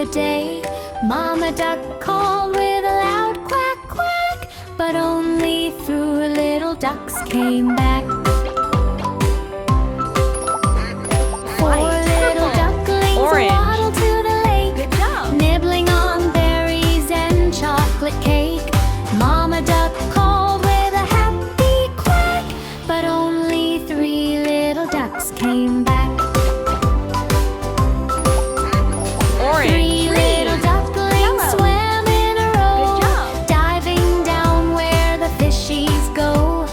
the day. Mama duck called with a loud quack quack, but only 3 little ducks came back. 4 little ducklings waddled to the lake, nibbling on berries and chocolate cake. Mama duck called with a happy quack, but only 3 little ducks came back. 3 little ducklings swam in a row, diving down where the fishies go.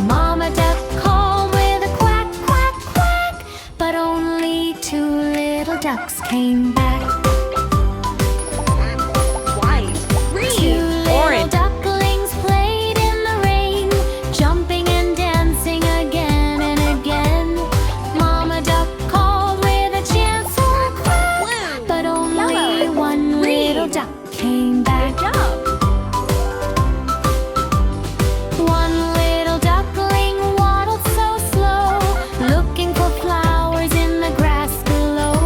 Mama duck called with a quack, quack, quack, but only 2 little ducks came back. 2 little ducklings played in the rain, jumping and dancing again and again. Mama duck called with a chancel quack, but only 1 little duck came back. 1 little duckling waddled so slow, looking for flowers in the grass below.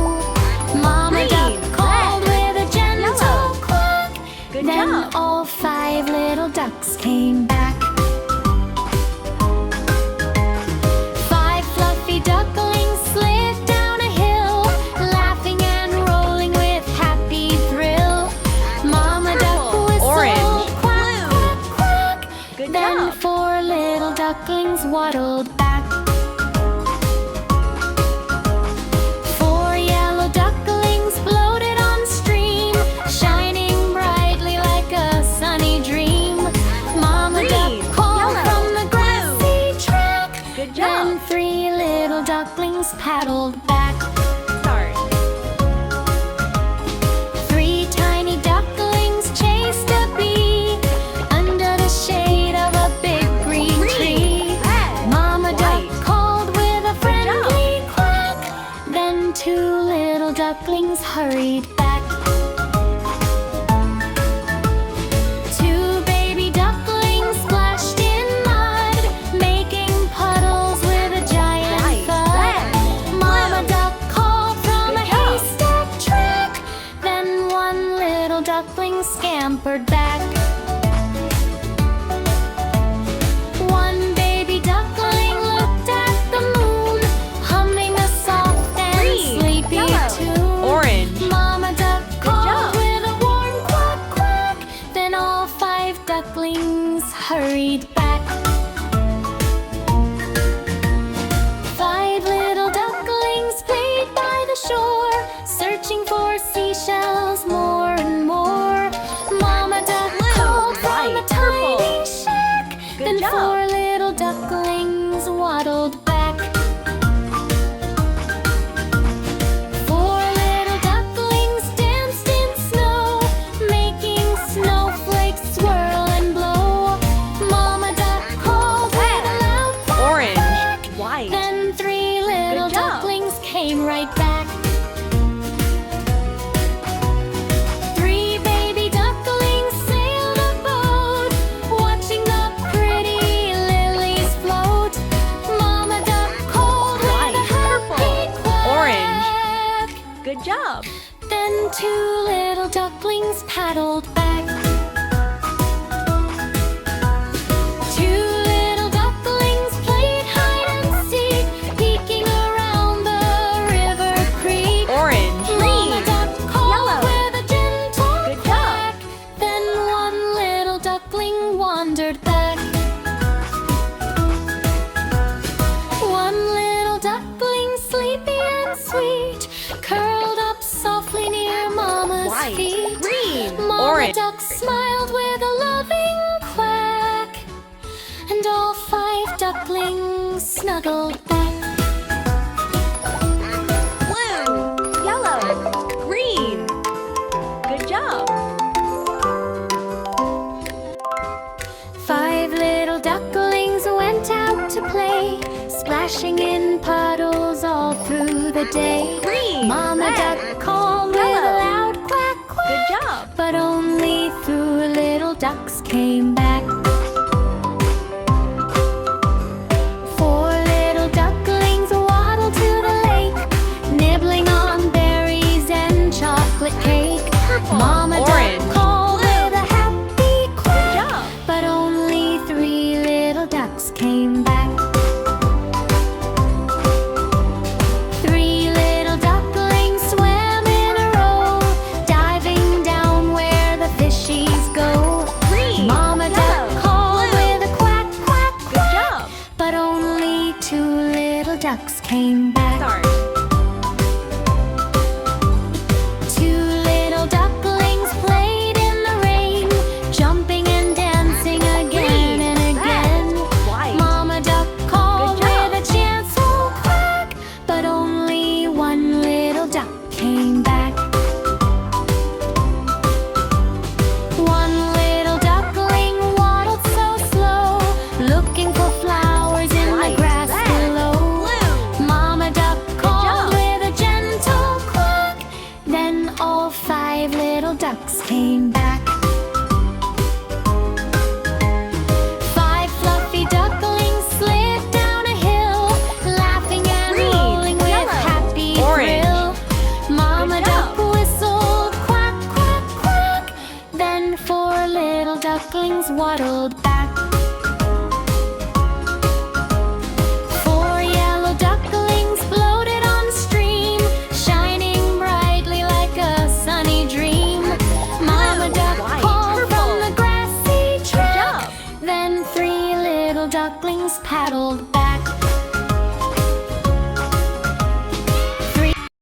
Mama duck called with a gentle quack, then all 5 little ducks came back. 5 fluffy ducklings slid down a hill, laughing and rolling with happy thrill. Mama duck whistled quack, quack, quack, then 4 little ducklings waddled back. 4 yellow ducklings floated on stream, shining brightly like a sunny dream. Mama duck called from the grassy track, then 3 little ducklings paddled back. 3 tiny ducklings chased a bee under the shade of a big green tree. Mama duck called with a friendly quack, then 2 little ducklings hurried back. 2 baby ducklings splashed in mud, making puddles with a giant thud. Mama duck called from a haystack track, then 1 little duckling scampered back. 1 baby duckling looked at the moon, humming a soft and sleepy tune. Mama duck called with a warm quack quack, then all 5 ducklings hurried back. 5 little ducklings played by the shore, searching for seashells more and more. Mama duck called from a tiny shack, then 4 little ducklings waddled back. 4 little ducklings danced in snow, making snowflakes swirl and blow. Mama duck called with a loud quack, quack, then 3 little ducklings came right back. 3 baby ducklings sailed a boat, watching the pretty lilies float. Mama duck called with a happy quack. Good job. Then 2 little ducklings paddled back. 2 little ducklings played hide and seek, peeking around the river creek. Mama duck called with a gentle quack, then 1 little duckling wandered back. 1 little duckling, sleepy and sweet, curled up softly near Mama's feet. Mama duck smiled with a loving quack, and all 5 ducklings snuggled back. Blue, yellow, green. Good job. 5 little ducklings went out to play, splashing in puddles all through the day. Mama duck called with a loud quack quack, Good job. but only 2 little ducks came back. 4 little ducklings waddled to the lake, nibbling on berries and chocolate cake. Mama Orange. duck called with a happy Good quack, job. but only 3 little ducks came back. 3 little ducklings swam in a row, diving down where the fishies go. Green. Mama duck Yellow. called Blue. with a quack, quack, Good quack, job. but only 2 little ducks came back. Start. 2 little ducklings played in the rain, jumping and dancing again Green, and again. red, white. Mama duck called Good job. with a chanceful quack, but only 1 little duck came back. 1 little duckling waddled so slow, looking for flowers in the White, grass red, below. blue. Mama duck called job. with a gentle quack, then all 5 little ducks came back. 5 fluffy ducklings slid down a hill, laughing and Green, rolling with yellow, happy orange. thrill. Mama Good duck job. whistled quack, quack, quack, then 4 little ducklings waddled back.